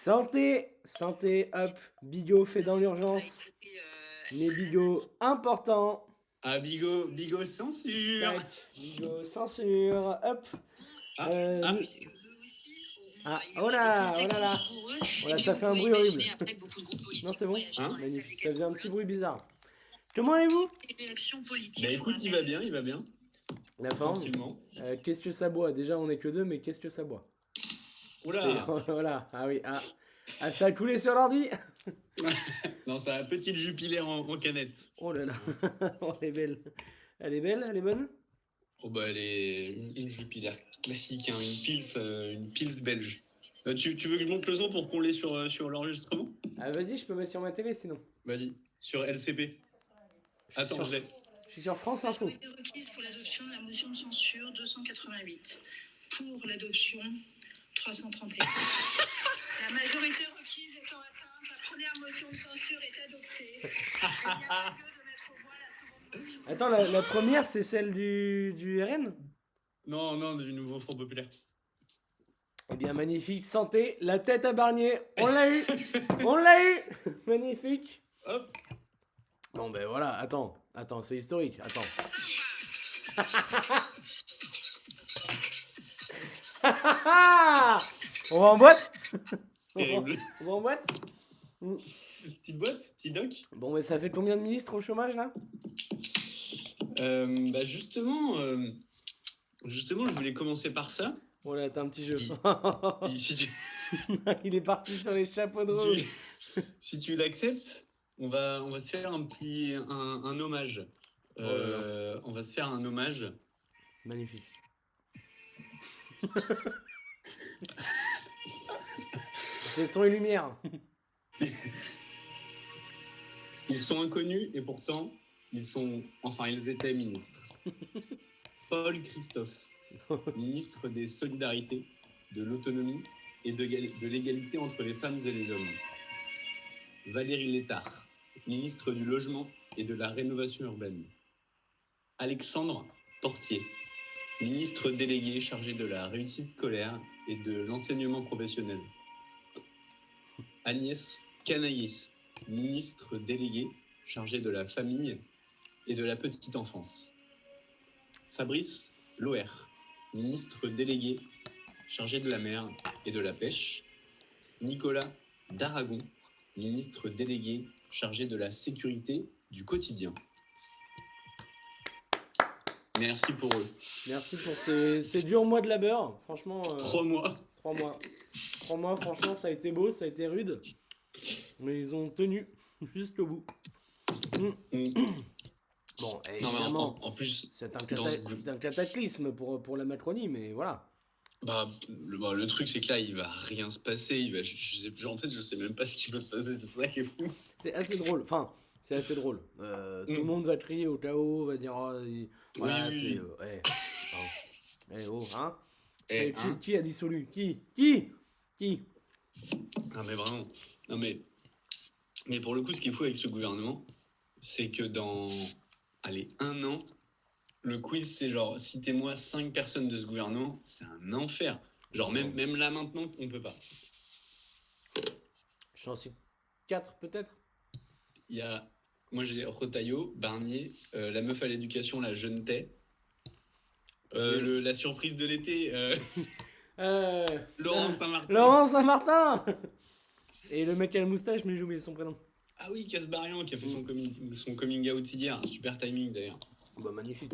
Santé, santé, hop, bigot fait dans l'urgence, mais bigot important. Ah, Bigot censure. Tac, bigot censure, hop. Ah. Oh là, oh là là. Voilà, ça fait un bruit horrible. Non, c'est bon. Hein Magnifique, ça faisait un petit bruit bizarre. Comment allez-vous? Bah écoute, il va bien. La forme. Tranquillement. Qu'est-ce que ça boit? Déjà, on est que deux, mais qu'est-ce que ça boit? Oula. Voilà, ah oui, ah, ça a coulé sur l'ordi. Non, c'est un petit Jupiler en canette. Oh là là, oh, elle est belle. Elle est belle, elle est bonne? Oh bah elle est une Jupiler classique, hein, une pils belge. Tu veux que je monte le son pour qu'on l'ait sur l'enregistrement? Ah, vas-y, je peux mettre sur ma télé sinon. Vas-y, sur LCP. Attends, je l'ai. Je suis sur France Info. Majorité requise pour l'adoption de la motion de censure 288. Pour l'adoption 331. La majorité requise étant atteinte, la première motion de censure est adoptée. Il n'y a pas lieu de mettre au voie la seconde motion. Attends, la première c'est celle du RN? Non, du nouveau Front Populaire. Eh bien, magnifique, santé, la tête à Barnier, on l'a eu. On l'a eu. Magnifique. Hop. Bon ben voilà, attends, c'est historique, attends. On va en boîte? Terrible. On va en boîte? Petite boîte, petit doc. Bon, mais ça fait combien de ministres au chômage là? Bah justement, je voulais commencer par ça. Oh là, t'as un petit jeu. Si tu, Il est parti sur les chapeaux de roue. si tu l'acceptes, on va se faire un hommage. On va se faire un hommage. Magnifique. C'est son et lumière. Ils sont inconnus et pourtant, ils étaient ministres. Paul Christophe, ministre des Solidarités, de l'Autonomie et de l'égalité entre les femmes et les hommes. Valérie Létard, ministre du Logement et de la Rénovation urbaine. Alexandre Portier, ministre délégué chargé de la réussite scolaire et de l'enseignement professionnel. Agnès Canaillé, ministre délégué chargé de la famille et de la petite enfance. Fabrice Loher, ministre délégué chargé de la mer et de la pêche. Nicolas Daragon, ministre délégué chargé de la sécurité du quotidien. Merci pour eux. Merci pour ces durs mois de labeur. Franchement. 3 mois. 3 mois. 3 mois, franchement, ça a été beau, ça a été rude. Mais ils ont tenu jusqu'au bout. Bon, évidemment, en plus, c'est un cataclysme pour la Macronie, mais voilà. Le truc, c'est que là, il va rien se passer. Je sais même pas ce qui va se passer. C'est ça qui est fou. C'est assez drôle. Enfin, c'est assez drôle. Tout le monde va crier au chaos, va dire. Voilà, oui. c'est. Oh, hein? Qui a dissolu? Qui? Non, mais vraiment. Non, mais pour le coup, ce qui est fou avec ce gouvernement, c'est que dans 1 an, le quiz, c'est genre, citez-moi 5 personnes de ce gouvernement, c'est un enfer. Genre, même là maintenant, on peut pas. Je suis en cite 4 peut-être. Il y a, moi j'ai Retailleau, Barnier, la meuf à l'éducation, la jeune Tay, la surprise de l'été, Laurent Saint-Martin. Laurent Saint-Martin. Et le mec à la moustache, mais j'ai oublié son prénom. Ah oui, Casbarian qui a fait son coming out hier, un super timing d'ailleurs. Bah magnifique.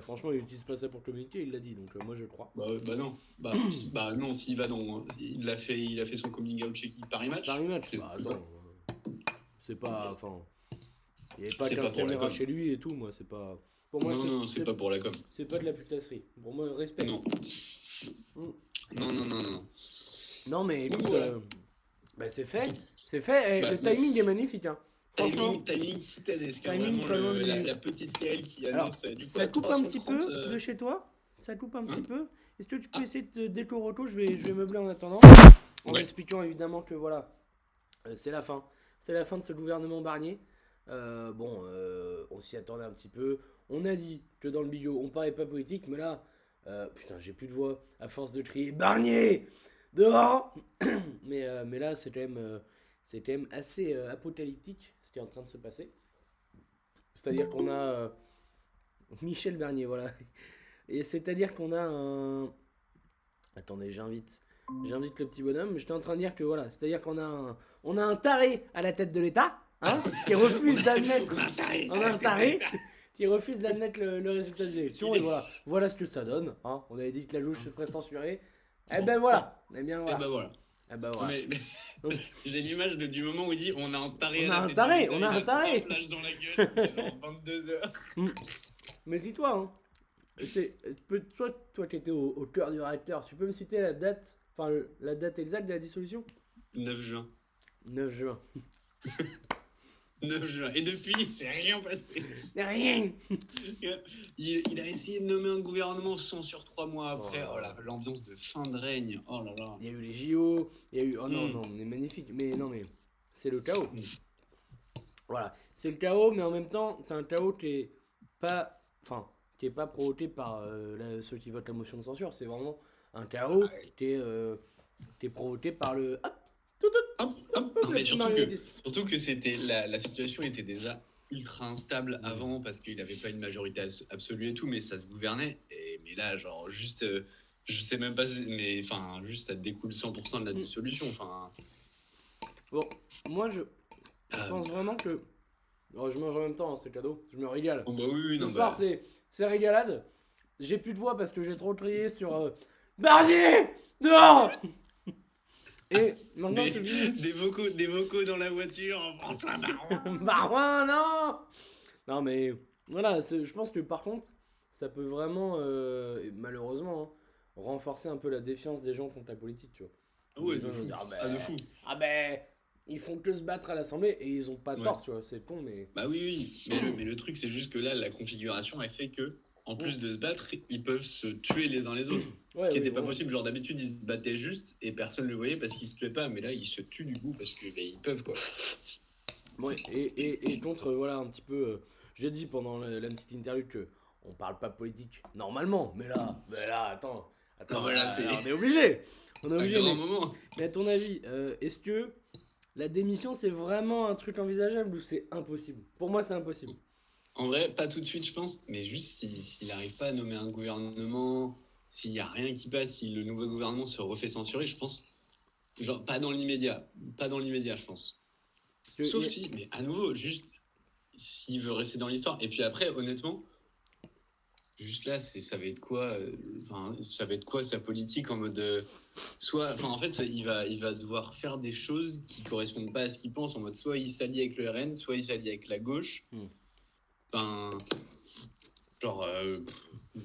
Franchement, il utilise pas ça pour communiquer, il l'a dit, donc moi je le crois. Non, s'il va dans, il a fait son coming out chez qui? Paris Match. Bah attends, c'est pas, enfin, il y avait pas 15 caméras chez lui et tout, moi c'est pas. Pour moi, non, c'est pas pour la com. C'est pas de la putasserie. Pour moi, respect. Non. Non. Non mais écoute, c'est fait. Le timing est magnifique, hein. Timing titanesque. Timing vraiment la petite Yael qui annonce. Alors, ça coupe un petit peu de chez toi. Ça coupe un petit peu. Est-ce que tu peux essayer de déclore auto? Je vais meubler en attendant. En expliquant évidemment que voilà, c'est la fin. C'est la fin de ce gouvernement Barnier. On s'y attendait un petit peu. On a dit que dans le bigot, on parlait pas politique, mais là, putain, j'ai plus de voix. À force de crier Barnier, dehors. Mais là, c'est quand même assez apocalyptique ce qui est en train de se passer. C'est-à-dire qu'on a Michel Bernier, voilà. Et c'est-à-dire qu'on a un... Attendez, j'invite le petit bonhomme. Mais j'étais en train de dire que voilà, c'est-à-dire on a un taré à la tête de l'État, hein, qui refuse d'admettre... On a un taré qui refuse d'admettre le résultat des élections. Et voilà ce que ça donne. Hein. On avait dit que la gauche se ferait censurer. Eh ben voilà. Eh bien voilà. Et ben voilà. Eh ben voilà. Mais Donc, j'ai l'image du moment où il dit on a un taré On à a la un tête taré, de l'État, on a il un taré. 3 flashs dans la gueule, il est genre 22h. mais dis-toi, hein, toi qui étais au cœur du réacteur, tu peux me citer la date, enfin la date exacte de la dissolution? 9 juin. 9 juin. 9 juin. Et depuis, c'est rien passé. Rien. Il a essayé de nommer un gouvernement sur 3 mois après. Oh là, l'ambiance de fin de règne. Oh là là. Il y a eu les JO, il y a eu... Oh non, on est magnifique. Mais non, mais c'est le chaos. Voilà, c'est le chaos, mais en même temps, c'est un chaos qui est pas... Enfin, qui est pas provoqué par ceux qui votent la motion de censure. C'est vraiment un chaos qui est provoqué par le... Hop. Non, mais surtout que c'était la situation était déjà ultra instable avant parce qu'il n'avait pas une majorité absolue et tout, mais ça se gouvernait. Mais là, genre, juste, je sais même pas, mais enfin, juste ça découle 100% de la dissolution. Enfin. Bon, moi je pense vraiment que. Oh, je mange en même temps, hein, c'est cadeau. Je me régale. Oh bah oui, Ce non, soir, c'est régalade. J'ai plus de voix parce que j'ai trop crié sur Barnier dehors. Et maintenant, des vocaux dans la voiture. François Barouin. Barouin, non. Non, mais voilà, je pense que par contre, ça peut vraiment, malheureusement, hein, renforcer un peu la défiance des gens contre la politique, tu vois. Ah ouais, de fou. Ah ben, ils font que se battre à l'Assemblée et ils ont pas tort, tu vois, c'est con, mais... Bah oui. Mais le truc, c'est juste que là, la configuration, elle fait que, en plus de se battre, ils peuvent se tuer les uns les autres. Ce qui n'était pas possible. Genre, d'habitude, ils se battaient juste et personne ne le voyait parce qu'ils se tuaient pas. Mais là, ils se tuent du coup parce qu'ils peuvent, quoi. Ouais, et contre, voilà, un petit peu... j'ai dit pendant la petite interview que on parle pas politique normalement, mais là, attends, Non, voilà, on est obligé. On est obligé. Moment. Mais à ton avis, est-ce que la démission, c'est vraiment un truc envisageable ou c'est impossible? Pour moi, c'est impossible. En vrai, pas tout de suite, je pense, mais juste s'il n'arrive pas à nommer un gouvernement, s'il n'y a rien qui passe, si le nouveau gouvernement se refait censurer, je pense, genre, pas dans l'immédiat, je pense. Sauf si, mais à nouveau, juste s'il veut rester dans l'histoire. Et puis après, honnêtement, juste là, ça va être quoi ça va être quoi sa politique en mode en fait, il va devoir faire des choses qui correspondent pas à ce qu'il pense, en mode soit il s'allie avec le RN, soit il s'allie avec la gauche. Enfin, genre,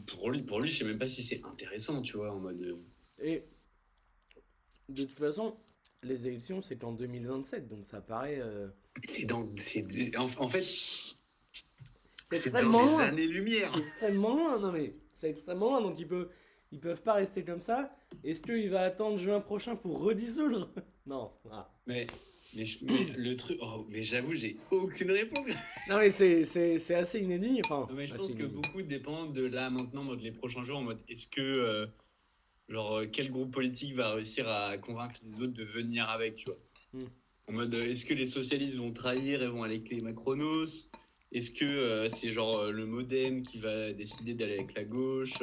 pour lui, je sais même pas si c'est intéressant, tu vois, en mode. Et de toute façon, les élections, c'est qu'en 2027, donc ça paraît. En fait. C'est extrêmement loin. Années-lumière. C'est extrêmement loin, non mais c'est extrêmement loin, donc ils peuvent pas rester comme ça. Est-ce qu'il va attendre juin prochain pour redissoudre? Non. Ah. Mais le truc, mais j'avoue, j'ai aucune réponse. Non mais c'est assez inédit. Enfin, non, mais je pense que beaucoup dépend de là maintenant, en mode les prochains jours, en mode est-ce que quel groupe politique va réussir à convaincre les autres de venir avec, tu vois. En mode est-ce que les socialistes vont trahir et vont aller avec les Macronos? Est-ce que c'est genre le MoDem qui va décider d'aller avec la gauche?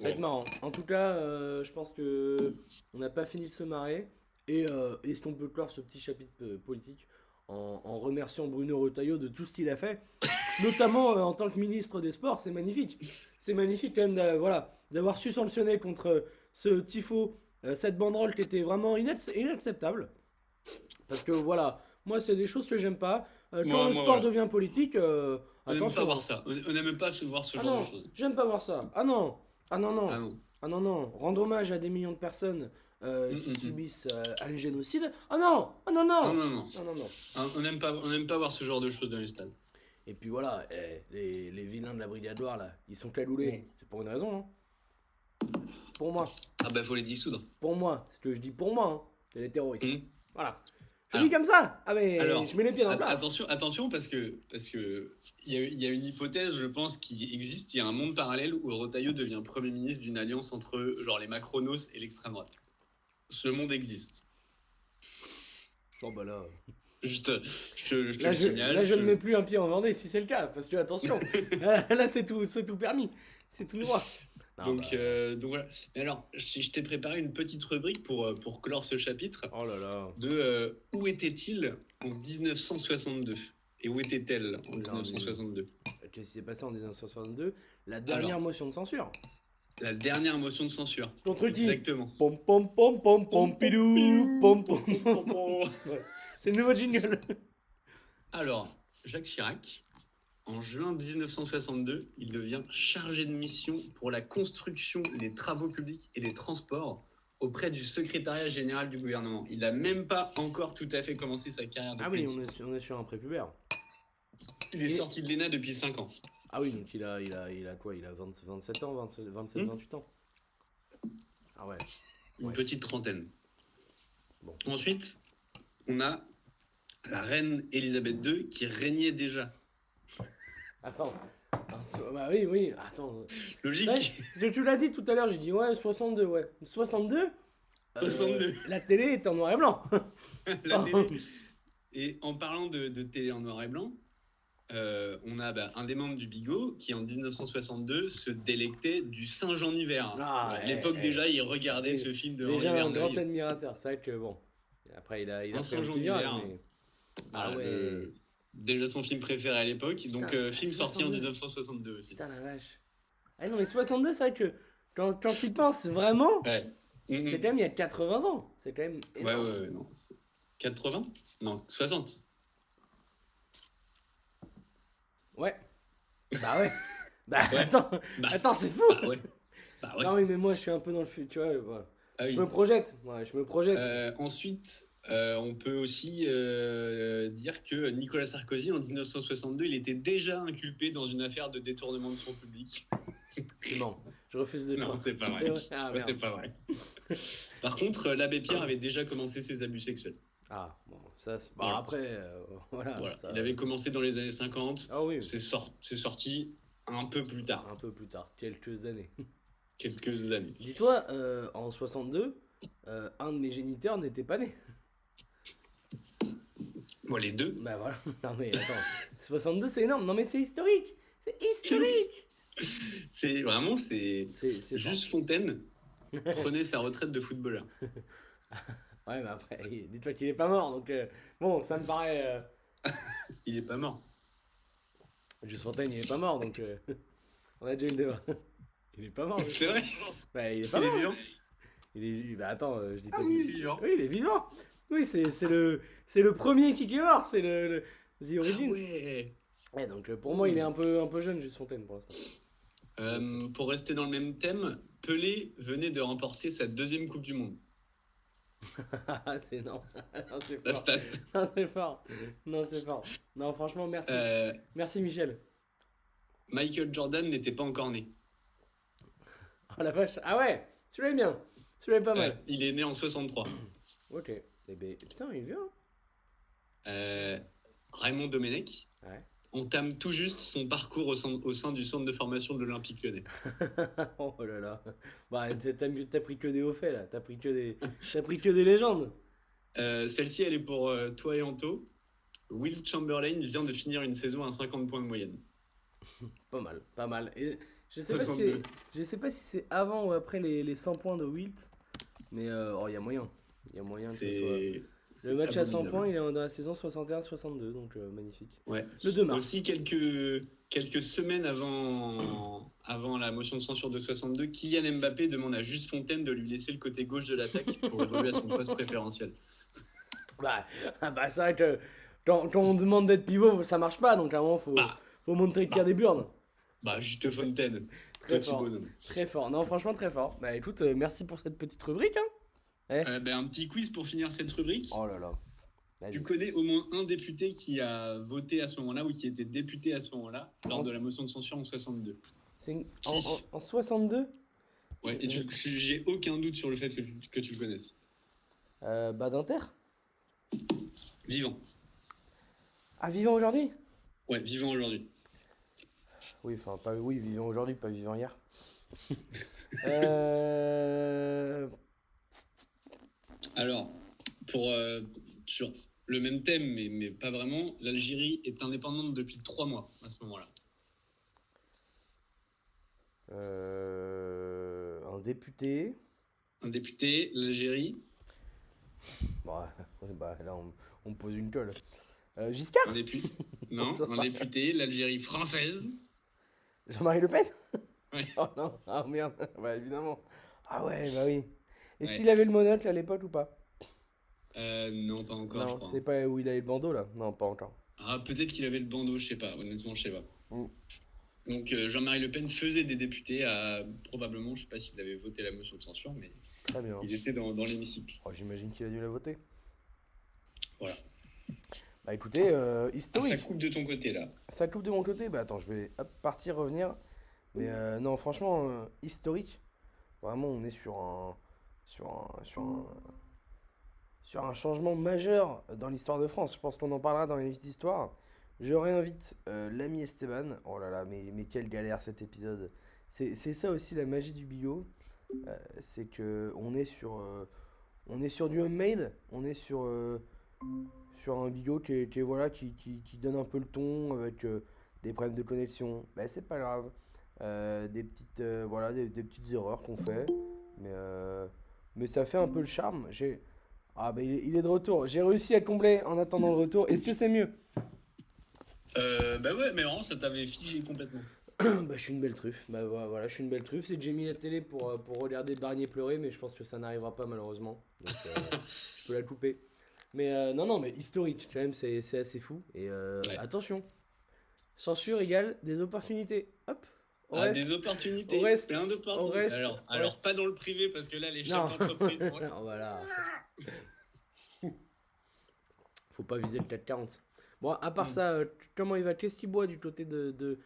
Ça va être marrant. En tout cas, je pense que on n'a pas fini de se marrer. Et est-ce qu'on peut clore ce petit chapitre politique en remerciant Bruno Retailleau de tout ce qu'il a fait, notamment en tant que ministre des Sports. C'est magnifique. C'est magnifique quand même d'avoir su sanctionner contre ce tifo, cette banderole qui était vraiment inacceptable. Parce que voilà, moi c'est des choses que j'aime pas. Quand le sport devient politique, on n'aime pas voir ça. On n'aime pas se voir ce genre de choses. J'aime pas voir ça. Ah non. Rendre hommage à des millions de personnes qui subissent un génocide. Non. On n'aime pas voir ce genre de choses dans les stades. Et puis voilà, les vilains de la Brigade Loire là, ils sont cagoulés. C'est pour une raison, hein. Pour moi. Ah bah faut les dissoudre. Pour moi, ce que je dis pour moi, hein. C'est les terroristes. Voilà. Je dis comme ça. Ah mais Alors, je mets les pieds dans le plat. attention parce que il y a une hypothèse, je pense, qui existe. Il y a un monde parallèle où Retailleau devient Premier ministre d'une alliance entre genre les Macronos et l'extrême droite. Ce monde existe. Bon bah là... Juste, je te Là, le signale. là, je ne mets plus un pied en Vendée si c'est le cas, parce que attention, là c'est tout permis, c'est tout droit. Non, Donc voilà. Mais alors, je t'ai préparé une petite rubrique pour clore ce chapitre oh là là. de où était-il en 1962 et où était-elle en 1962. Qu'est-ce qui s'est passé en 1962? La dernière motion de censure. La dernière motion de censure. Contre qui? Exactement. Pom pom pom pom pom pidou, pom pom pom. Ouais. C'est le nouveau jingle. Alors, Jacques Chirac, en juin 1962, il devient chargé de mission pour la construction, les travaux publics et les transports auprès du secrétariat général du gouvernement. Il n'a même pas encore tout à fait commencé sa carrière de Ah oui, politique. on est sur un prépubère. Il est sorti de l'ENA depuis 5 ans. Ah oui, donc il a quoi? Il a 27 ans, 27, 28 ans. Ah ouais. Une petite trentaine. Bon. Ensuite, on a la reine Elisabeth II qui régnait déjà. Attends. Bah oui, attends. Logique. Ce que tu l'as dit tout à l'heure, j'ai dit ouais, 62, ouais. 62 62. La télé est en noir et blanc. La télé. Et en parlant de télé en noir et blanc, on a un des membres du Bigot qui en 1962 se délectait du singe en hiver. Ah, à l'époque déjà, il regardait ce film de Henri déjà un Verneuil. grand admirateur, c'est vrai que bon. Après il a Un fait singe en petit virage, hiver. mais... Voilà, Ah ouais. déjà son film préféré à l'époque, donc Putain, film sorti en 62. 1962 aussi. Putain la vache. Ah non mais 62 c'est vrai que quand tu y penses vraiment, Ouais. c'est quand même il y a 80 ans. C'est quand même énorme. Ouais, non. 80 ? Non, 60. Ouais. Bah ouais. Bah Ouais. attends, c'est fou. Bah ouais. Bah ouais. Non oui mais moi je suis un peu dans le futur, tu vois. Voilà. Ah oui. Je me projette. Ouais, je me projette. Ensuite, on peut aussi dire que Nicolas Sarkozy, en 1962, il était déjà inculpé dans une affaire de détournement de fonds publics. Non, je refuse de le Non, croire. c'est pas vrai. Ah, C'est merde. pas vrai. Par contre, l'abbé Pierre avait déjà commencé ses abus sexuels. Ah, bon, ça, c'est... Bah, Voilà. après, voilà. Voilà. Ça... Il avait commencé dans les années 50. Ah oui, C'est sorti un peu plus tard, un peu plus tard, quelques années. quelques années. Dis-toi, en 62, un de mes géniteurs n'était pas né. Moi, les deux. Bah voilà, non mais attends, 62 c'est énorme, non mais c'est historique. C'est historique. C'est vraiment, c'est C'est juste Fontaine prenait sa retraite de footballeur. Ouais, mais après, dis-toi qu'il est pas mort, donc bon, ça me paraît... Il est pas mort. Juste Fontaine, il est pas mort, donc on a déjà eu le débat. Il est pas mort. C'est vrai. Bah, il est pas Il est mort. vivant. Bah attends, je dis pas... Ah oui, il est vivant. Oui, il est vivant. Oui, c'est le premier qui est mort, c'est le The Origins. Ouais. Ouais, donc pour moi, il est un peu jeune, juste Fontaine, pour l'instant. Pour rester dans le même thème, Pelé venait de remporter sa 2e Coupe du Monde. C'est non. Non, c'est La fort. stat. Non, c'est fort. Non, c'est fort. Non, franchement, merci. Merci, Michel. Michael Jordan n'était pas encore né. Oh la vache. Ah ouais, celui-là est bien. Celui-là est pas mal. Il est né en 63. Ok. Eh ben, putain, il est vieux. Raymond Domenech Ouais. entame tout juste son parcours au sein du centre de formation de l'Olympique Lyonnais. Oh là là. Bah, t'as pris que des hauts faits là. T'as pris que des légendes. Celle-ci, elle est pour toi et Anto. Will Chamberlain vient de finir une saison à 50 points de moyenne. Pas mal, pas mal. Et je sais 62. je sais pas si c'est avant ou après les 100 points de Wilt, mais il y a moyen. Il y a moyen que ce soit. Le match à 100 points, il est dans la saison 61-62, donc magnifique. Ouais. Le 2 mars. Aussi, quelques semaines avant la motion de censure de 62, Kylian Mbappé demande à Juste Fontaine de lui laisser le côté gauche de l'attaque pour évoluer à son poste préférentiel. Bah, c'est vrai que quand on demande d'être pivot, ça marche pas, donc à un moment, faut montrer qu'il y a des burnes. Juste Fontaine. Très Petit fort. bonhomme. Très fort. Non, franchement, très fort. Bah écoute, merci pour cette petite rubrique. Hein. Un petit quiz pour finir cette rubrique. Oh là là. Vas-y. Tu connais au moins un député qui a voté à ce moment-là ou qui était député à ce moment-là lors de la motion de censure en 62. En 62 Ouais, et j'ai aucun doute sur le fait que tu le connaisses. Badinter. Vivant. Ah, vivant aujourd'hui? Ouais, vivant aujourd'hui. Oui, enfin, pas oui, vivant aujourd'hui, pas vivant hier. Euh... Alors, pour sur le même thème, mais pas vraiment, l'Algérie est indépendante depuis 3 mois à ce moment-là. Un député. Un député, l'Algérie, Bah, ouais, bah là, on me pose une colle. Giscard? un député, non, J'en sais un rien. député, l'Algérie française. Jean-Marie Le Pen? Ouais. Oh non, ah merde, bah évidemment. Ah ouais, bah oui. Est-ce Ouais. qu'il avait le monocle à l'époque ou pas? Non, pas encore, je Non, crois. c'est pas où il avait le bandeau là? Non, pas encore. Ah, peut-être qu'il avait le bandeau, je sais pas. Honnêtement, je sais pas. Mm. Donc, Jean-Marie Le Pen faisait des députés à probablement, je sais pas s'il avait voté la motion de censure, mais Très bien. il était dans l'hémicycle. Oh, j'imagine qu'il a dû la voter. Voilà. Bah écoutez, Ah, ça historique. coupe de ton côté là. Ça coupe de mon côté? Bah attends, je vais hop, partir, revenir. Mais non, franchement, historique. Vraiment, on est sur un changement majeur dans l'histoire de France. Je pense qu'on en parlera dans les listes d'histoire. Je réinvite l'ami Esteban. Oh là là, mais quelle galère cet épisode. C'est ça aussi la magie du bio. C'est que on est sur du homemade. On est sur un bio voilà, qui donne un peu le ton avec des problèmes de connexion. Ben, c'est pas grave. Des petites, voilà, des petites erreurs qu'on fait. Mais ça fait un peu le charme. Ah, ben, il est de retour. J'ai réussi à combler en attendant le retour. Est-ce que c'est mieux? Bah ouais, mais vraiment, ça t'avait figé complètement. Bah, je suis une belle truffe. Bah, voilà, je suis une belle truffe. C'est que j'ai mis la télé pour regarder Barnier pleurer, mais je pense que ça n'arrivera pas malheureusement. Donc, je peux la couper. Mais non, mais historique, quand même, c'est assez fou. Et Ouais. attention, censure égale des opportunités. Hop, on Ah, reste. des opportunités, on reste- plein on d'opportunités. reste- Alors, on alors reste. pas dans le privé, parce que là, les Non. chefs d'entreprise sont... Voilà. Faut pas viser le 440. Bon, à part Mm. ça, comment il va? Qu'est-ce qu'il boit du côté de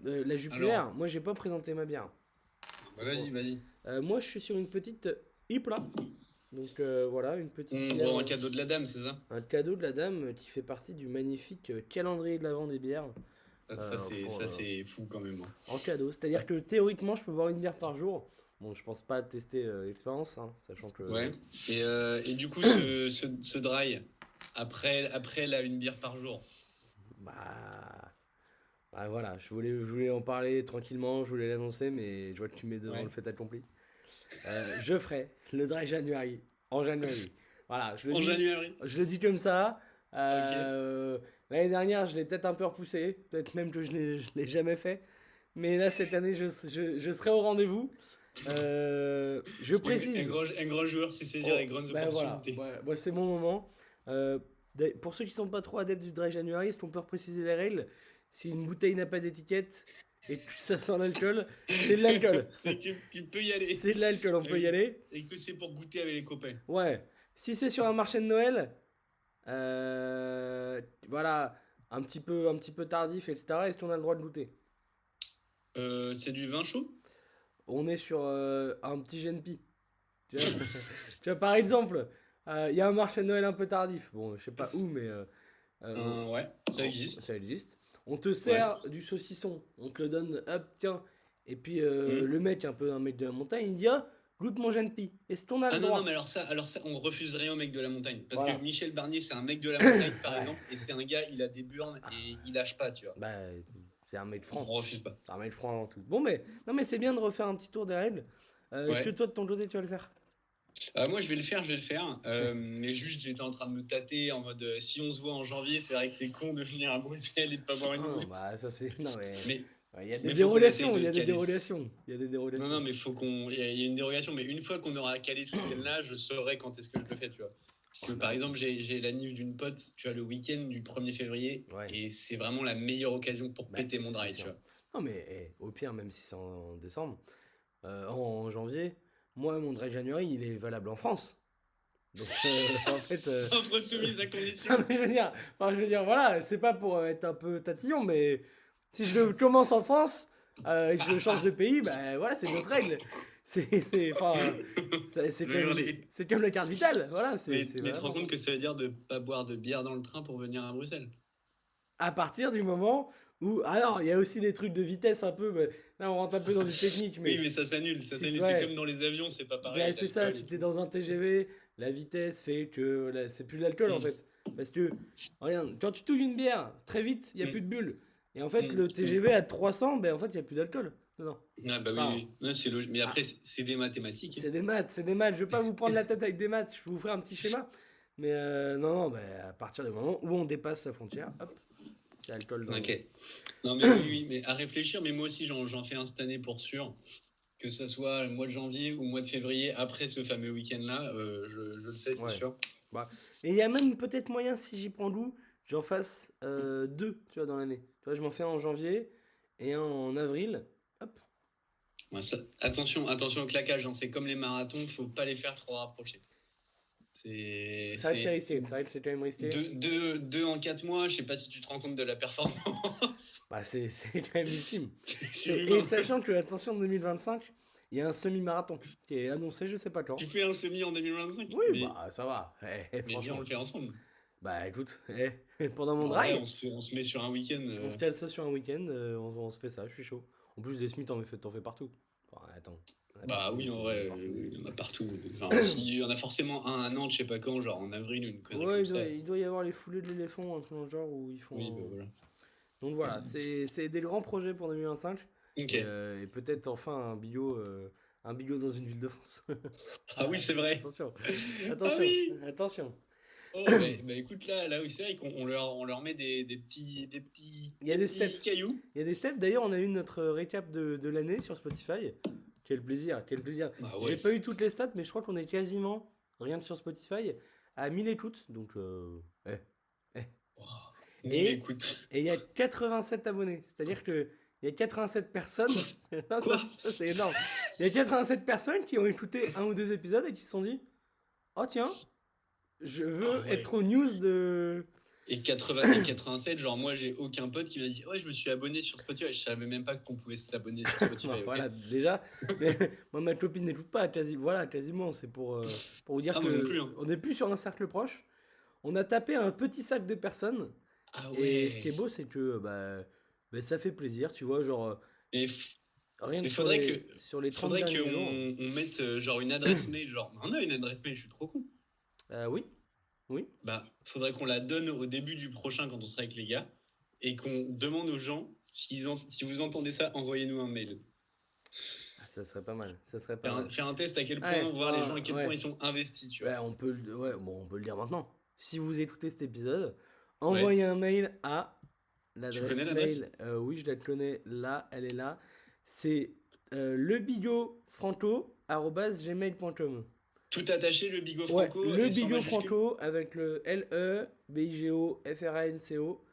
la Jupiler? Alors. Moi, j'ai pas présenté ma bière. Bah, vas-y. Moi, je suis sur une petite Hipla. Donc voilà, une petite On bière, prend un cadeau de la dame, c'est ça? un cadeau de la dame qui fait partie du magnifique calendrier de l'Avent des bières Ça, c'est fou quand même. Hein. en cadeau. C'est-à-dire que théoriquement, je peux boire une bière par jour. Bon, je pense pas tester l'expérience, hein, sachant que. Ouais. Et du coup, ce dry, après là, une bière par jour. Bah voilà, je voulais en parler tranquillement, je voulais l'annoncer, mais je vois que tu mets devant Ouais. le fait accompli. Je ferai le dry January en January. Voilà, En January. je le dis comme ça. L'année dernière, je l'ai peut-être un peu repoussé, peut-être même que je l'ai jamais fait. Mais là, cette année, je serai au rendez-vous. Je précise. Un grand joueur sait saisir les grandes Ben voilà, opportunités. ouais, c'est mon moment. Pour ceux qui sont pas trop adeptes du dry January, est-ce qu'on peut repréciser les règles? Si une bouteille n'a pas d'étiquette et que ça sent l'alcool, c'est de l'alcool. Tu peux y aller. C'est de l'alcool, on peut y aller. Et que c'est pour goûter avec les copains. Ouais. Si c'est sur un marché de Noël, voilà, un petit peu tardif, etc. Est-ce qu'on a le droit de goûter? C'est du vin chaud? On est sur un petit GNP. Tu vois, tu vois, par exemple, il y a un marché de Noël un peu tardif. Bon, je sais pas où, mais Ouais, ça existe. ça existe. On te sert du saucisson, on te le donne, hop, tiens. Et puis le mec, un mec de la montagne, il dit ah, goûte mon GNP. Est-ce qu'on a le droit? Non, mais alors ça, on refuse rien au mec de la montagne. Parce Voilà. que Michel Barnier, c'est un mec de la montagne, par exemple, et c'est un gars, il a des burnes et il lâche pas, tu vois. Bah, c'est un mec On franc. refuse pas. C'est un mec franc avant tout. Bon, mais non, mais c'est bien de refaire un petit tour des règles. Est-ce Ouais. que toi, de ton côté, tu vas le faire? Moi, je vais le faire. Mais juste, j'étais en train de me tâter en mode si on se voit en janvier, c'est vrai que c'est con de venir à Bruxelles et de pas boire une Non, goutte. bah, ça c'est. Non, mais. Mais Il y a mais des faut qu'on essaye dérogations, de il y a se des caler. dérogations. Il y a des dérogations. non, mais faut qu'on. Il y a une dérogation, mais une fois qu'on aura calé ce week-end-là, je saurai quand est-ce que je le fais, tu vois. Parce que, par exemple, j'ai la nif d'une pote, tu vois, le week-end du 1er février, Ouais. et c'est vraiment la meilleure occasion pour Bah, péter mon dry, c'est tu sûr. vois. Non, mais au pire, même si c'est en décembre, en janvier, moi, mon dry January, il est valable en France. Donc, en fait. Offre soumise à condition. Non, mais je veux dire, voilà, c'est pas pour être un peu tatillon, mais si je le commence en France et que je change de pays, bah voilà, c'est notre règle. Enfin, c'est comme la carte vitale. Voilà, Mais c'est tu te vraiment... rends compte que ça veut dire de pas boire de bière dans le train pour venir à Bruxelles? À partir du moment où... Alors, il y a aussi des trucs de vitesse un peu, mais là, on rentre un peu dans du technique, Oui, mais... mais ça s'annule. Ça s'annule. Ouais. C'est comme dans les avions, c'est pas pareil. Ouais, c'est ça, l'alcool et si t'es tout. dans un TGV, la vitesse fait que là, c'est plus de l'alcool en Mm, fait. Parce que, regarde, quand tu touilles une bière, très vite, il n'y a plus mm, de bulles. Et en fait, mm, le TGV à 300, ben en fait, il n'y a plus d'alcool dedans. Ah bah oui, Enfin, oui. Non, c'est logique. Mais ah, après, c'est des mathématiques. c'est des maths, c'est des maths. Je vais pas vous prendre la tête avec des maths, je vais vous ferai un petit schéma. Mais non, non, ben, à partir du moment où on dépasse la frontière, hop, c'est alcool dans... Ok. Non, mais oui, oui, mais à réfléchir. Mais moi aussi, j'en fais un cette année pour sûr. Que ça soit le mois de janvier ou le mois de février, après ce fameux week-end-là, je le fais, c'est Ouais. sûr. Bah. Et il y a même peut-être moyen, si j'y prends goût, j'en fasse deux, tu vois, dans l'année. Tu vois, je m'en fais un en janvier et un en avril. Hop. Ouais, attention, attention au claquage. Hein. C'est comme les marathons, faut pas les faire trop rapprochés. C'est vrai que c'est risqué. C'est vrai que c'est quand même risqué. Deux en 4 mois, je sais pas si tu te rends compte de la performance. Bah, c'est quand même ultime. C'est Et humain. sachant que, attention, 2025, il y a un semi-marathon qui est annoncé, je sais pas quand. Tu fais un semi en 2025? Oui, mais, bah, ça va. mais viens, on Franchement. le fait ensemble. Bah, écoute, pendant mon En vrai, drive, on se met sur un week-end. on se cale ça sur un week-end, on se fait ça, je suis chaud. En plus, des semis, t'en fais partout. Enfin, attends. Il y en a Bah partout, oui, en il y en a vrai, partout, des il y semis. en a partout. Enfin, il y en a forcément un à Nantes, je sais pas quand, genre en avril ou une connerie Ouais, comme ça. il doit y avoir les foulées de l'éléphant, un peu dans le genre où ils Oui, bah font. voilà. Donc voilà, c'est des grands projets pour 2025. Ok. Et peut-être enfin un bigot dans une ville de France. Ah oui, c'est vrai. Attention, Ah attention, oui! attention. Oh, bah écoute, là oui, c'est vrai on leur met des petits Il y a des steps. cailloux. Il y a des steps. D'ailleurs, on a eu notre récap de l'année sur Spotify. Quel plaisir, quel plaisir. Ah J'ai ouais. pas eu toutes les stats, mais je crois qu'on est quasiment, rien que sur Spotify, à 1000 écoutes. Donc, eh. Oh, Et écoute. Et il y a 87 abonnés. C'est-à-dire que il y a 87 personnes. Non, Quoi? ça c'est énorme. Il y a 87 personnes qui ont écouté un ou deux épisodes et qui se sont dit: Oh tiens, je veux Ah ouais. être aux news de. Et 87, genre moi j'ai aucun pote qui m'a dit ouais je me suis abonné sur Spotify, je savais même pas qu'on pouvait s'abonner sur Spotify. Bon, Ok. voilà, déjà. Mais moi, ma copine n'écoute pas. Quasiment. C'est pour vous dire Ah, moi non que plus, hein. on n'est plus sur un cercle proche. On a tapé un petit sac de personnes. Ah Et ce qui est ouais. beau, c'est que ça fait plaisir. Tu vois, genre, Et rien que il sur les 30 faudrait derniers jours. qu'on mette genre une adresse mail, genre on a une adresse mail, je suis trop con. Oui, oui. Bah faudrait qu'on la donne au début du prochain quand on sera avec les gars et qu'on demande aux gens si vous entendez ça, envoyez-nous un mail. Ah, ça serait pas mal. Ça serait pas mal. Faire un test à quel point, Ouais, voir les gens à quel ouais. point ils sont investis, tu vois. Ouais, on peut le dire maintenant. Si vous écoutez cet épisode, envoyez un mail à Tu connais l'adresse l'adresse? mail. Oui, je la connais. Là, elle est là. C'est lebigofranco@gmail.com. Tout attaché, le Bigot Ouais, Franco le et sans bigo majuscule. franco avec le LEBIGOFRANCO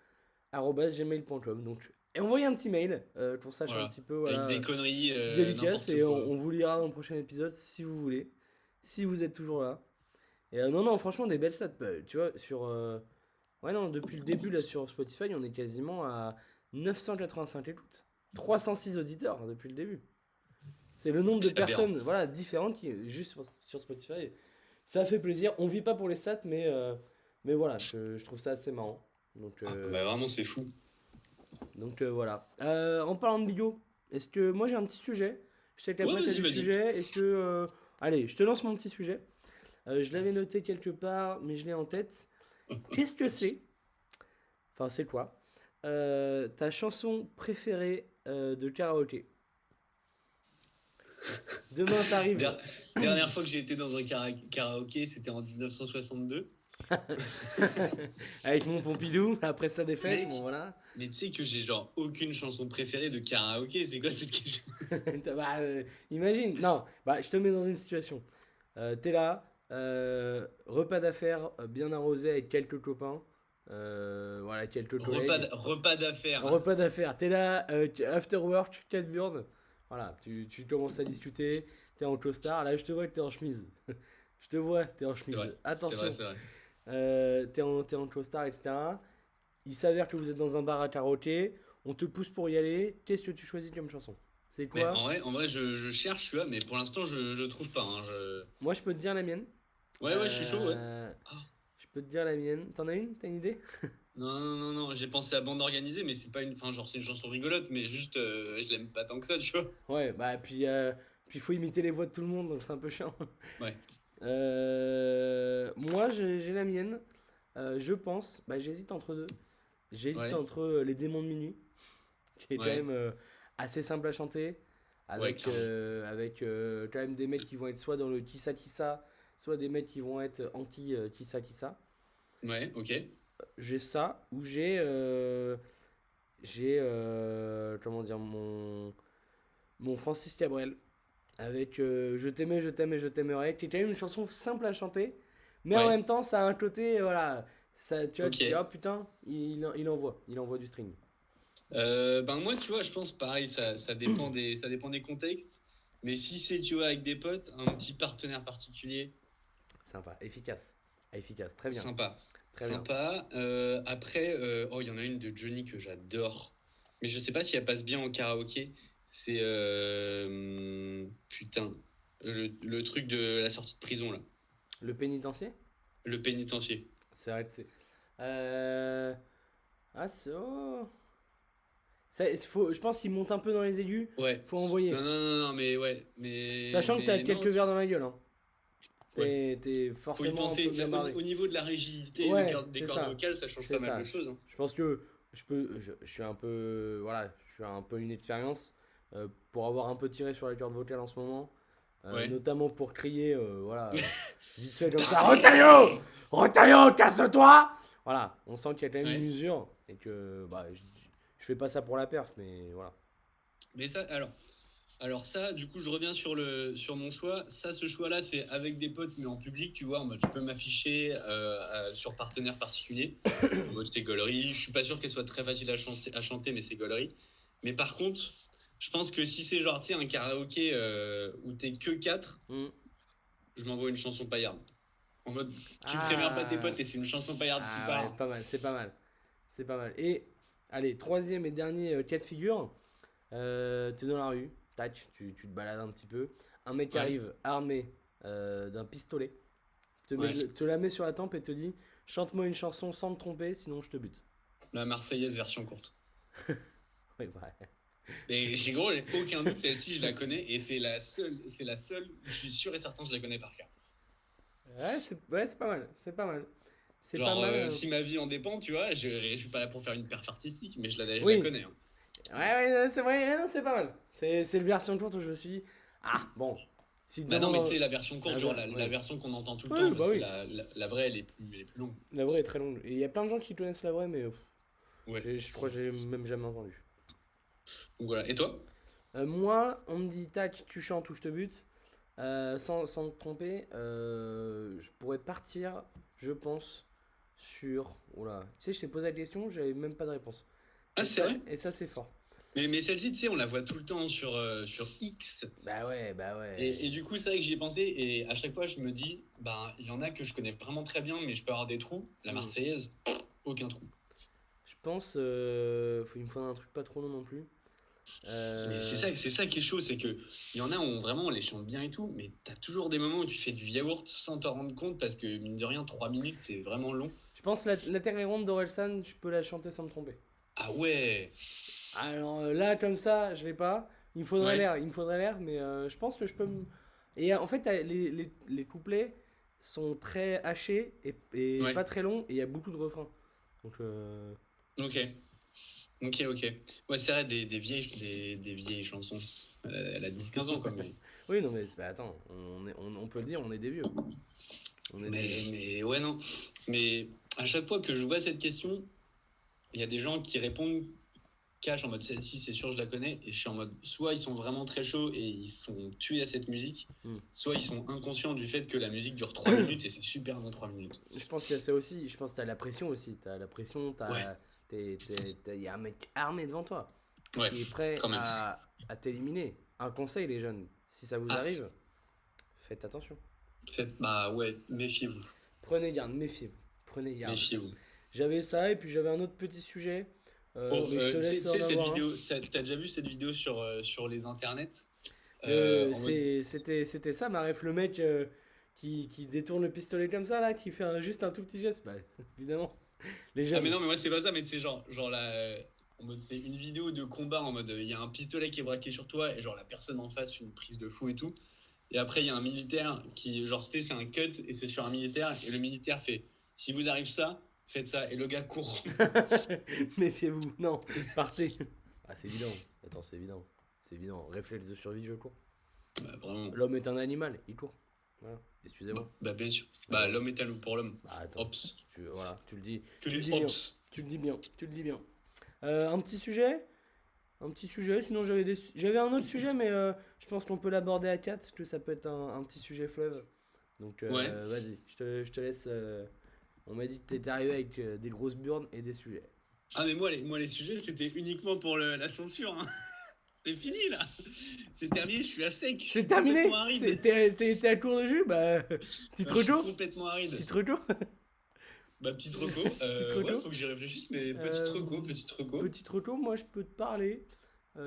@gmail.com. Donc, et envoyez un petit mail qu'on sache un Voilà. petit peu. Voilà, Avec des conneries, petite dédicace n'importe et quoi. on vous lira dans le prochain épisode si vous voulez. Si vous êtes toujours là. Et non, non, franchement, des belles stats. Tu vois, ouais, non, depuis le début, là, sur Spotify, on est quasiment à 985 écoutes. 306 auditeurs hein, depuis le début. C'est le nombre de C'est aberrant. personnes voilà, différentes qui, juste sur Spotify. Ça fait plaisir. On vit pas pour les stats, mais voilà, je trouve ça assez marrant. Donc, Bah, vraiment, c'est fou. voilà. En parlant de Bigo, est-ce que moi j'ai un petit sujet? Je sais qu'après Ouais, t'as vas-y, du vas-y. sujet. Est-ce que. Allez, je te lance mon petit sujet. Je l'avais noté quelque part, mais je l'ai en tête. Qu'est-ce que c'est? Enfin, c'est quoi? Ta chanson préférée de karaoké? Demain t'arrives. Der- Dernière fois que j'ai été dans un karaoké, c'était en 1962. Avec mon Pompidou, après sa défaite, Mec. bon voilà. Mais tu sais que j'ai genre aucune chanson préférée de karaoké, c'est quoi cette question? Bah, imagine. Non, bah, je te mets dans une situation. T'es là, repas d'affaires bien arrosé avec quelques copains. Voilà, quelques collègues. Repas d'affaires. Repas d'affaires. T'es là, after work, 4 burnes. Voilà, tu commences à discuter. T'es en costard. Là, je te vois que t'es en chemise. Je te vois, t'es en C'est chemise. vrai, c'est Attention. vrai, c'est vrai. T'es en costard, etc. Il s'avère que vous êtes dans un bar à karaoké. On te pousse pour y aller. Qu'est-ce que tu choisis comme chanson? C'est Mais quoi? en vrai je cherche, tu vois, mais pour l'instant, je trouve pas. Hein, Moi, je peux te dire la mienne. Ouais, je suis chaud, ouais. Euh, Ah, je peux te dire la mienne. T'en as une? T'as une idée? non, j'ai pensé à Bande Organisée, mais c'est pas une. Enfin, genre, c'est une chanson rigolote, mais juste, je l'aime pas tant que ça, tu vois. Ouais, bah, puis faut imiter les voix de tout le monde, donc c'est un peu chiant. Ouais, Moi, j'ai la mienne. Je pense, bah, j'hésite entre deux. J'hésite ouais, entre Les démons de minuit, qui est quand ouais, même assez simple à chanter, ouais, clairement. avec quand même des mecs qui vont être soit dans le Kissa Kissa, soit des mecs qui vont être anti Kissa Kissa. Ouais, ok. J'ai ça, ou j'ai comment dire, mon Francis Cabrel, avec Je t'aimais, je t'aimais, je t'aimerais, qui est quand même une chanson simple à chanter, mais en Ouais, même temps, ça a un côté, voilà, ça, tu vois, tu te dis, ok. oh putain, il envoie du string. Ben moi, tu vois, je pense pareil, ça dépend des contextes. Mais si c'est, tu vois, avec des potes, un petit partenaire particulier, Sympa, efficace, efficace, très bien, sympa. très bien. Sympa. Après, oh, il y en a une de Johnny que j'adore. Mais je sais pas si elle passe bien en karaoké. C'est, putain, le truc de la sortie de prison, là. Le pénitencier? Le pénitencier. C'est vrai que c'est... Euh... Ah, c'est... Oh. Je pense qu'il monte un peu dans les aigus, Ouais. faut envoyer. Non, mais ouais. Sachant que t'as Non, quelques verres dans la gueule, hein. ouais. T'es Faut y forcément un peu penser. Mais bien barré. au niveau de la rigidité Ouais, des c'est cordes ça. vocales, ça change C'est pas mal ça. de choses. Hein. Je pense que je suis un peu... Voilà, je suis un peu une expérience pour avoir un peu tiré sur les cordes vocales en ce moment. Ouais. Notamment pour crier, voilà, vite fait comme ça, Terminé. Rotaillot! Rotaillot, casse-toi! Voilà, on sent qu'il y a quand même une Ouais. usure et que bah, je fais pas ça pour la perf, mais voilà. Mais ça, alors ça, du coup, je reviens sur mon choix. Ça, ce choix-là, c'est avec des potes, mais en public, tu vois, en mode, je peux m'afficher sur partenaire particulier. En mode, c'est gaulerie. Je suis pas sûr qu'elle soit très facile à chanter, mais c'est gaulerie. Mais par contre, je pense que si c'est genre, tu sais, un karaoké où t'es que 4, Hmm. je m'envoie une chanson paillarde. En mode, tu préviens pas tes Ah, potes et c'est une chanson paillarde qui ouais, part. pas mal, c'est pas mal. C'est pas mal. Et allez, troisième et dernier cas de figure, t'es dans la rue, tac, tu te balades un petit peu. Un mec Ouais, arrive armé d'un pistolet, ouais. te la met sur la tempe et te dit chante-moi une chanson sans te tromper, sinon je te bute. La Marseillaise version courte. Oui, ouais. Mais j'ai gros, j'ai aucun doute, celle-ci, je la connais et c'est la seule, je suis sûr et certain que je la connais par cœur. Ouais, c'est pas mal, c'est pas mal. C'est pas Genre, mal. si ma vie en dépend, tu vois, je suis pas là pour faire une perf artistique, mais je la Oui, connais. Hein. ouais, c'est vrai, non, c'est pas mal. C'est le version courte où je me suis dit, ah, bon, si Bah non, mais tu sais, demande. la version courte, Ah, genre la ouais. version qu'on entend tout le temps, Oui, bah parce que oui. la vraie, elle est plus longue. La vraie est très longue. Et il y a plein de gens qui connaissent la vraie, mais Ouais. je crois que j'ai même jamais entendu. Donc voilà. Et toi? Moi, on me dit, tac, tu chantes ou je te bute. Sans te tromper, je pourrais partir, je pense, sur. Oula, tu sais, je t'ai posé la question, j'avais même pas de réponse. Ah, c'est vrai? Et ça c'est fort. Mais celle-ci, tu sais, on la voit tout le temps sur X. Bah ouais, bah ouais. Et du coup, c'est vrai que j'y ai pensé, et à chaque fois, je me dis, bah, il y en a que je connais vraiment très bien, mais je peux avoir des trous. La Hmm. Marseillaise, aucun trou. Je pense, il me faudra un truc pas trop long non plus. Mais Euh, c'est ça qui est chaud, c'est que il y en a où vraiment on les chante bien et tout, mais t'as toujours des moments où tu fais du yaourt sans t'en rendre compte parce que mine de rien, 3 minutes c'est vraiment long. je pense la Terre est ronde d'Orelsan, je peux la chanter sans me tromper. Ah ouais, Alors là, comme ça, je l'ai pas. ouais, Il me faudrait l'air, mais je pense que je peux me. Et en fait, les couplets sont très hachés et ouais, pas très longs, et il y a beaucoup de refrains. Donc, ok, ok. Ouais, c'est vrai, des vieilles chansons. Elle a 10-15 ans quoi, oui, non, mais bah, attends, on peut le dire, on est des vieux. On est des vieux. mais ouais, non. Mais à chaque fois que je vois cette question, il y a des gens qui répondent cash en mode celle-ci, c'est sûr, je la connais. Et je suis en mode soit ils sont vraiment très chauds et ils sont tués à cette musique, Hmm. soit ils sont inconscients du fait que la musique dure 3 minutes et c'est super dans 3 minutes. Je pense qu'il y a ça aussi. Je pense que t'as la pression aussi. T'as la pression, Ouais, il y a un mec armé devant toi ouais, qui est prêt quand même. à t'éliminer. Un conseil, les jeunes, si ça vous Ah, arrive, faites attention. bah ouais, méfiez-vous. Prenez garde, méfiez-vous. Prenez garde. Méfiez-vous. J'avais ça et puis j'avais un autre petit sujet. Mais je te Tu sais, laisse en cette avoir un. vidéo, t'as déjà vu cette vidéo sur les internets en mode... C'était ça, Maref, le mec qui détourne le pistolet comme ça, là, qui fait juste un tout petit geste. Bah, évidemment, les Ah mais jeunes. non, mais moi c'est pas ça, mais c'est genre là, en mode c'est une vidéo de combat en mode il y a un pistolet qui est braqué sur toi et genre la personne en face fait une prise de fou et tout. Et après il y a un militaire qui genre c'est un cut et c'est sur un militaire et le militaire fait si vous arrive ça, faites ça et le gars court. Méfiez-vous. Non, partez. Ah, c'est évident. Attends, c'est évident. C'est évident. Réflexe de survie, je cours. Bah vraiment. L'homme est un animal, il court. Voilà. Excusez-moi. Bah bien sûr. Bah l'homme est un loup pour l'homme. Bah, attends. Ops. Voilà, tu le dis. Que Tu le les dis bien. ops. Tu le dis bien. Tu le dis bien. Un petit sujet. Un petit sujet. Sinon, j'avais un autre sujet, mais je pense qu'on peut l'aborder à 4, parce que ça peut être un petit sujet fleuve. Donc, Ouais. vas-y, je te laisse. On m'a dit que t'étais arrivé avec des grosses burnes et des sujets. Ah mais moi les sujets c'était uniquement pour la censure. Hein. C'est fini là. C'est terminé, je suis à sec. Je C'est suis terminé. complètement aride. T'es à court de jus. Bah, petite Je suis reco. complètement aride. Petite reco. Bah, petite reco. Petite reco. Ouais, faut que j'y réfléchisse, mais petite reco, petite reco. Petite reco, moi je peux te parler.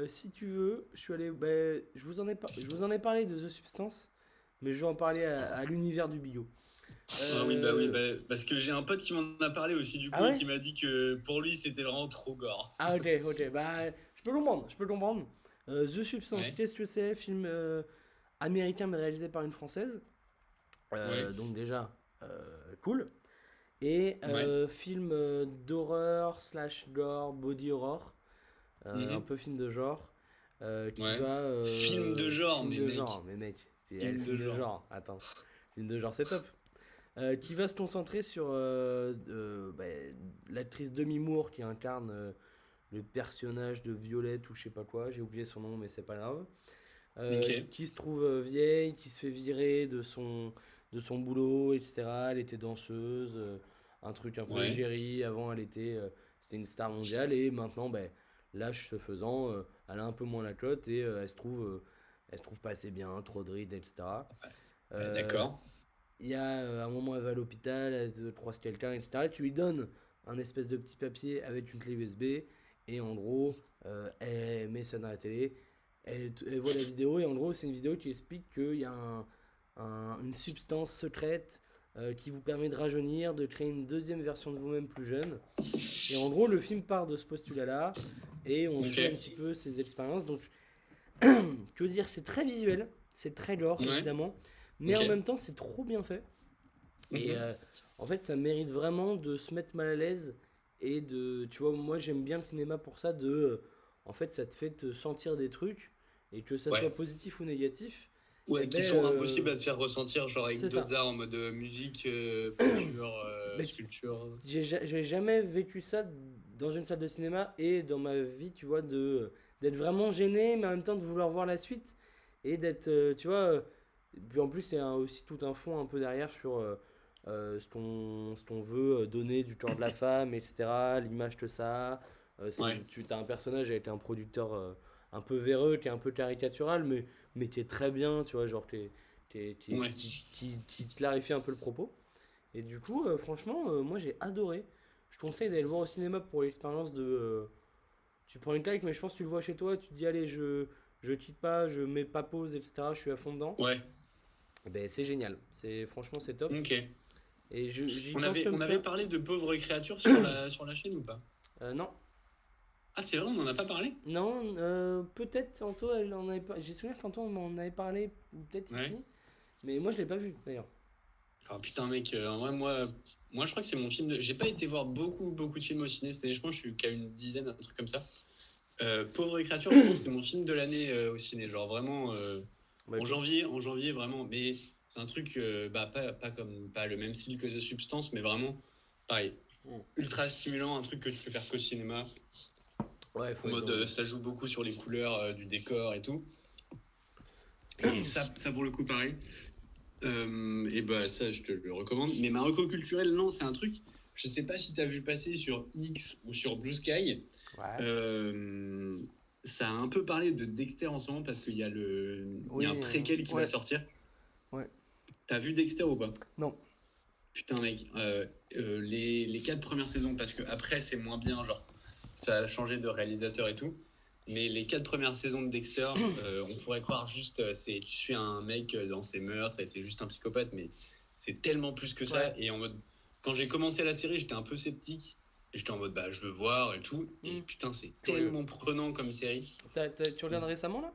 Si tu veux, je suis allé. Bah, je vous en ai parlé de The Substance, mais je vais en parler à l'univers du bio. Ah oui, parce que j'ai un pote qui m'en a parlé aussi, du coup, Ah ouais et qui m'a dit que pour lui c'était vraiment trop gore. Ah, ok, bah, je peux comprendre. The Substance, Ouais. qu'est-ce que c'est? Film américain mais réalisé par une française. Ouais. Donc, déjà, cool. Et film d'horreur / gore, body horror. Un peu film de genre. Qui Ouais. va. Film de genre, film mais de mec. genre, mais mec. Film de genre. Attends. Film de genre, c'est top. Qui va se concentrer sur l'actrice Demi Moore qui incarne le personnage de Violette ou je sais pas quoi, j'ai oublié son nom mais c'est pas grave. Ok. Qui se trouve vieille, qui se fait virer de son boulot, etc. Elle était danseuse, un truc un peu Ouais. égérie. Avant, c'était une star mondiale et maintenant, ben, l'âge se faisant, elle a un peu moins la cote et elle se trouve pas assez bien, trop de rides, etc. Ouais, d'accord. Il y a un moment, elle va à l'hôpital, elle te croise quelqu'un, etc. Et tu lui donnes un espèce de petit papier avec une clé USB et en gros, elle met ça dans la télé. Elle voit la vidéo et en gros, c'est une vidéo qui explique qu'il y a une substance secrète qui vous permet de rajeunir, de créer une deuxième version de vous-même plus jeune. Et en gros, le film part de ce postulat-là et on suit un petit peu ses expériences. Donc, que dire, c'est très visuel, c'est très gore, Ouais. évidemment, mais Ok. en même temps, c'est trop bien fait. Et en fait, ça mérite vraiment de se mettre mal à l'aise et tu vois, moi j'aime bien le cinéma pour ça, en fait, ça te fait te sentir des trucs et que ça Ouais. soit positif ou négatif. Ouais, Eh qui ben, sont impossibles à te faire ressentir, genre avec c'est ça. d'autres arts en mode musique, peinture, Mais sculpture. J'ai jamais vécu ça dans une salle de cinéma et dans ma vie, tu vois, d'être vraiment gêné, mais en même temps de vouloir voir la suite et d'être, tu vois, puis en plus, c'est aussi tout un fond un peu derrière sur ce qu'on veut donner du corps de la femme, etc., l'image que ça a. Ouais. Tu as un personnage avec un producteur un peu véreux, qui est un peu caricatural, mais qui est très bien, tu vois, genre Ouais. qui clarifie un peu le propos. Et du coup, franchement, moi j'ai adoré. Je conseille d'aller le voir au cinéma pour l'expérience tu prends une claque, mais je pense que tu le vois chez toi, tu te dis, allez, je quitte pas, je mets pas pause, etc., je suis à fond dedans. Ouais. Et ben, c'est génial. Franchement, c'est top. Ok. Et j'y On pense avait, comme on ça. avait parlé de pauvres créatures sur la chaîne ou pas? Non. Ah, c'est vrai, on en a pas parlé? Non, peut-être Anto, elle en avait pas. J'ai souvenir qu'Anto m'en avait parlé, ou peut-être Ouais. ici. Mais moi, je l'ai pas vu d'ailleurs. Oh putain, mec, en vrai, moi, je crois que c'est mon film de. J'ai pas été voir beaucoup de films au ciné, je pense que je suis qu'à une dizaine, un truc comme ça. Pauvres créatures, je pense que c'est mon film de l'année au ciné. Genre vraiment, Bah, en janvier, vraiment. Mais c'est un truc, pas le même style que The Substance, mais vraiment, pareil. Mm. Ultra stimulant, un truc que tu peux faire qu'au cinéma. ouais, En faut être mode, dans- ça joue beaucoup sur les couleurs du décor et tout. Et ça pour le coup, pareil. Et bah, ça, je te le recommande. Mais ma reco culturelle, non, c'est un truc. Je sais pas si t'as vu passer sur X ou sur Blue Sky. Ouais. Ça a un peu parlé de Dexter en ce moment parce qu'il y a il y a un Oui, préquel qui ouais. va sortir. Ouais. T'as vu Dexter ou pas? Non. Putain, mec, les 4 premières saisons, parce que après c'est moins bien, genre. ça a changé de réalisateur et tout. Mais les 4 premières saisons de Dexter, on pourrait croire juste, tu suis un mec dans ses meurtres et c'est juste un psychopathe, mais c'est tellement plus que ça. Ouais. Et en mode, quand j'ai commencé la série, j'étais un peu sceptique. Et j'étais en mode, je veux voir et tout. Et putain, c'est tellement prenant comme série. Tu regardes récemment là?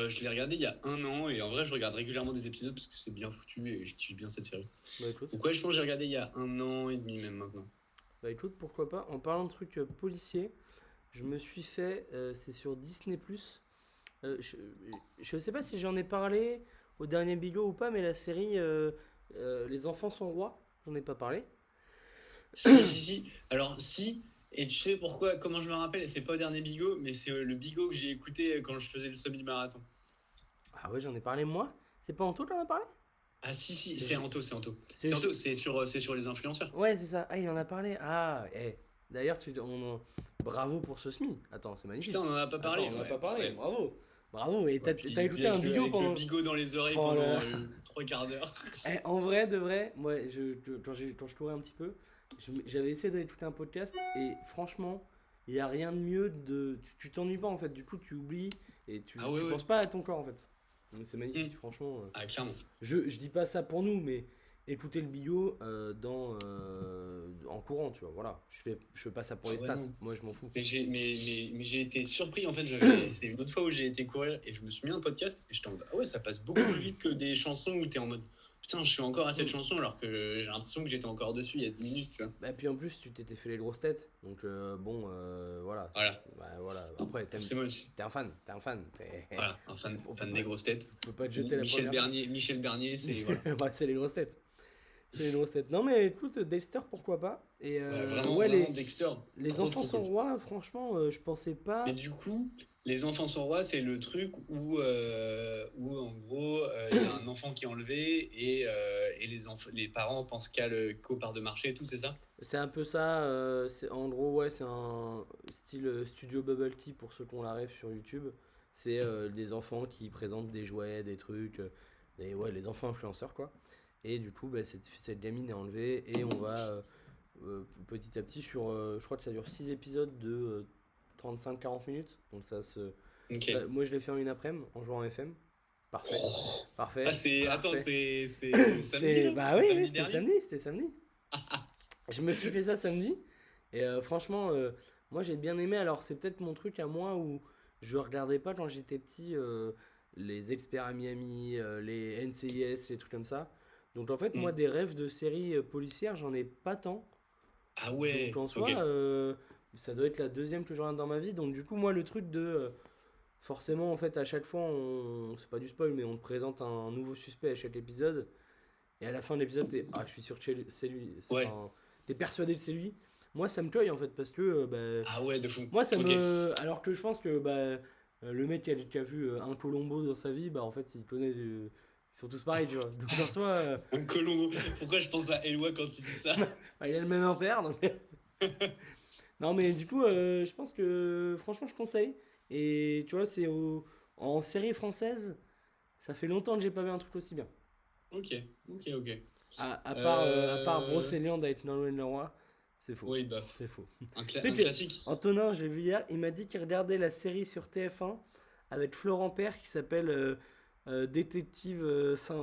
Je l'ai regardé il y a 1 an et en vrai, je regarde régulièrement des épisodes parce que c'est bien foutu et je kiffe bien cette série. Bah écoute. Donc ouais, je pense que j'ai regardé il y a 1 an et demi même maintenant. Bah écoute, pourquoi pas. En parlant de trucs policiers, je me suis fait, c'est sur Disney+. Je sais pas si j'en ai parlé au dernier Bigot ou pas, mais la série Les enfants sont rois, j'en ai pas parlé. Si. Alors, si. Et tu sais pourquoi, comment je me rappelle, c'est pas au dernier Bigot, mais c'est le Bigot que j'ai écouté quand je faisais le semi-marathon. Ah ouais, j'en ai parlé moi. C'est pas Anto qui en a parlé? Ah si, c'est Anto. C'est C'est- Anto, c'est sur les influenceurs. Ouais, c'est ça. Ah, il en a parlé. Ah, d'ailleurs, bravo pour ce SMI. Attends, c'est magnifique. Putain, on en a pas parlé. Attends, on en a ouais. pas parlé. Ouais. Bravo. Bravo. Et t'as Puis, écouté bien un joué Bigot avec pendant. le Bigot dans les oreilles Oh pendant là. 3 quarts d'heure. En vrai, de vrai, moi, quand je courais un petit peu, j'avais essayé d'écouter un podcast et franchement, il n'y a rien de mieux de. Tu t'ennuies pas en fait, du coup, tu oublies et tu penses pas à ton corps en fait. Donc c'est magnifique, franchement. Ah, clairement. Je dis pas ça pour nous, mais écouter le bio en courant, tu vois, voilà. Je fais pas ça pour les stats, non. moi je m'en fous. Mais j'ai été surpris, en fait, c'est une autre fois où j'ai été courir et je me suis mis un podcast et j'étais en mode, ah ouais, ça passe beaucoup plus vite que des chansons où t'es en mode, putain, je suis encore à cette chanson alors que j'ai l'impression que j'étais encore dessus il y a 10 minutes, tu vois. Et puis en plus, tu t'étais fait les grosses têtes, donc voilà. Voilà. Après, C'est moi aussi. t'es un fan. Voilà, un fan des grosses têtes. Tu peux pas te jeter la Michel première. Bernier, c'est voilà. Ouais, c'est les grosses têtes. Non mais écoute, Dexter, pourquoi pas. Et vraiment, les Dexter. les trop, enfants trop sont cool. rois, franchement, je pensais pas. Mais du coup, les enfants sont rois, c'est le truc où en gros, il y a un enfant qui est enlevé et les parents pensent qu'au part de marché et tout, c'est ça? C'est un peu ça, en gros, ouais, c'est un style Studio Bubble Tea pour ceux qui ont la ref sur YouTube. C'est des enfants qui présentent des jouets, des trucs, et ouais, les enfants influenceurs quoi. Et du coup, cette gamine est enlevée et on va petit à petit sur, je crois que ça dure 6 épisodes de 35-40 minutes. Donc ça se. Ok. Moi je l'ai fait en une après-midi en jouant en FM. Parfait. Parfait. Ah, c'est. Parfait. Attends, c'est samedi là? Bah C'est oui, samedi c'était dernier. samedi. Je me suis fait ça samedi. Et franchement, moi j'ai bien aimé. Alors c'est peut-être mon truc à moi où je regardais pas quand j'étais petit les experts à Miami, les NCIS, les trucs comme ça. Donc en fait, moi des rêves de séries policières, j'en ai pas tant. Ah ouais. Donc en soi, Ok. ça doit être la deuxième que je regarde dans ma vie. Donc du coup, moi le truc de forcément en fait à chaque fois, c'est pas du spoil, mais on te présente un nouveau suspect à chaque épisode. Et à la fin de l'épisode, je suis sûr que c'est lui. Ouais. Enfin, t'es persuadé que c'est lui. Moi, ça me cueille en fait parce que Ah ouais, de fou. moi, ça Ok. me. Alors que je pense que le mec qui a vu un Colombo dans sa vie, en fait, il connaît. Ils sont tous pareils, tu vois. Donc en soi, Un Colombo. Pourquoi je pense à Eloi quand tu dis ça? il a le même impère. Donc... non, mais du coup, je pense que franchement, je conseille. Et tu vois, en série française, ça fait longtemps que j'ai pas vu un truc aussi bien. Ok. À part Brocéliande avec Nolwenn Leroy, c'est faux. Oui, bah, C'est faux. un Tu sais que classique. Antonin, je l'ai vu hier, il m'a dit qu'il regardait la série sur TF1 avec Florent Père qui s'appelle Détective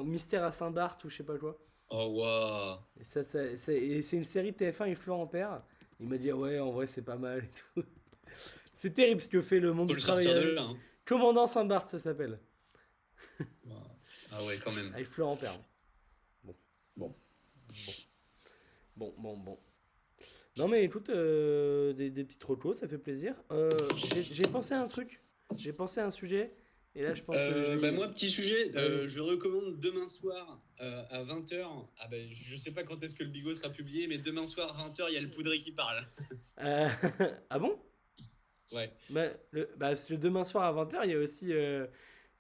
Mystère à Saint-Barth ou je sais pas quoi. Oh, waouh. Et c'est une série TF1 avec Florent Père. Il m'a dit, ouais, en vrai, c'est pas mal et tout. C'est terrible ce que fait le monde Faut du le travail. sortir de là. Hein. Commandant Saint-Barth, ça s'appelle. Wow. Ah ouais, quand même. Avec Florent Père. Bon. Non mais écoute, des petites recos, ça fait plaisir. J'ai pensé à un truc, j'ai pensé à un sujet, et là je pense que Moi, petit sujet, Vas-y. je recommande demain soir à 20h. Ah je sais pas quand est-ce que le Bigot sera publié, mais demain soir, 20h, il y a le Poudré qui parle. Ah bon? Ouais. Parce que demain soir à 20h, il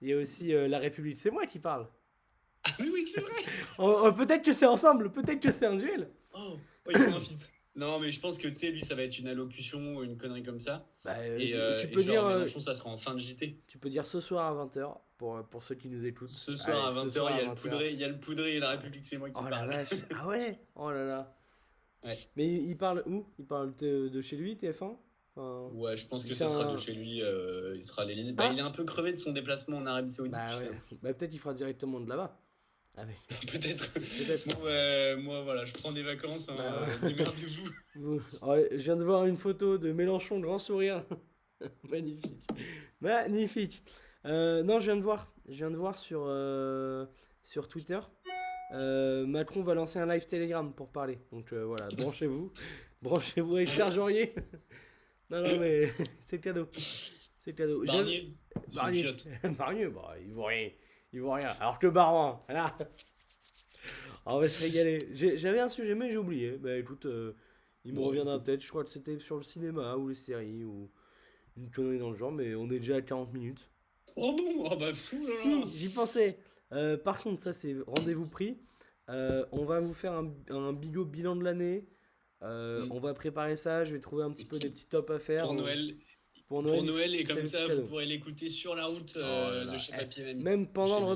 y a aussi La République, c'est moi qui parle. Ah oui, c'est vrai. Peut-être que c'est ensemble, peut-être que c'est un duel. Oh, ils font un feat. Non, mais je pense que, tu sais, lui, ça va être une allocution ou une connerie comme ça. Et tu peux dire, Mélenchon, ça sera en fin de JT. tu peux dire ce soir à 20h pour ceux qui nous écoutent. Ce soir Allez, à 20h, ce soir il y a à le 20h. Poudré, il y a le Poudré et la République, c'est moi qui Oh la parle. vache. Ah ouais. Oh là là. Ouais. Mais il parle où? Il parle de chez lui, TF1? Enfin, Ouais, je pense que il ça fait sera un- de chez lui. Il sera à l'Élysée. Ah. Il est un peu crevé de son déplacement en Arabie Saoudite, Bah tu sais. ouais. Bah peut-être il fera directement de là-bas. Avec... Peut-être. Peut-être. Moi, voilà, je prends des vacances. Hein, Bah ouais. démerdez-vous. Je viens de voir une photo de Mélenchon, grand sourire. Magnifique. Magnifique. Non, je viens de voir sur Twitter. Macron va lancer un live Telegram pour parler. Donc voilà, branchez-vous. Branchez-vous avec Serge Aurier. Non, non, mais c'est cadeau. C'est cadeau. Barnier, Barnier. chiotte. Barnier, bah, il vaut rien. Il vaut rien. Alors que Barouin, là. On va se régaler. J'avais un sujet, mais j'ai oublié. Bah écoute, il me Bon, reviendra peut-être. Je crois que c'était sur le cinéma ou les séries ou une connerie dans le genre, mais on est déjà à 40 minutes. Oh bon, oh bah fou là là. Si, j'y pensais. Par contre, ça c'est rendez-vous pris. On va vous faire un bigot bilan de l'année. On va préparer ça. Je vais trouver un petit peu des petits tops à faire. Pour Noël. Pour Pour Noël, et c'est comme le ça, petit vous cadeau. pourrez l'écouter sur la route Oh là là. de chez Papy et Mamie. Même pendant Chez le lui.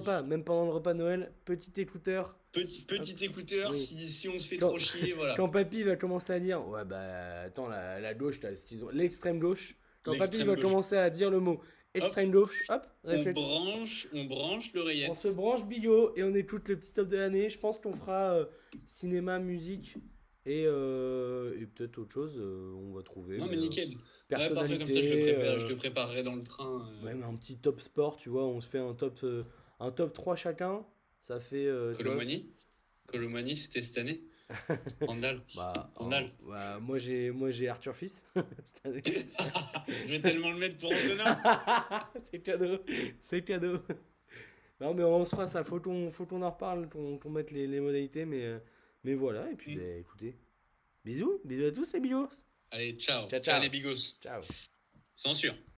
repas, de Noël, petit écouteur. Petit écouteur, Oui. si on se fait Quand- trop chier, voilà. Quand papy va commencer à dire, ouais bah attends, la gauche, là, ce qu'ils ont, l'extrême gauche. Quand papy L'extrême va gauche. commencer à dire le mot extrême gauche, hop, réflexe. On branche l'oreillette. On se branche bigot et on écoute le petit top de l'année. Je pense qu'on fera cinéma, musique et peut-être autre chose. On va trouver. Non, mais nickel. Ouais, parfait, Personnalité. comme ça, je le préparerai dans le train. Même un petit top sport, tu vois. On se fait un top 3 chacun. Ça fait. Tu vois, Colomani, c'était cette année. Randall. bah, Randall. bah, moi j'ai Arthur Fils cette année. Je vais tellement le mettre pour Antonin. C'est cadeau, c'est cadeau. Non mais on se fera ça, faut qu'on en reparle, qu'on mette les modalités, mais voilà, et puis bah, écoutez, bisous à tous les bisous. Allez, ciao. Ciao, ciao. Ciao les bigos. Ciao. Censure.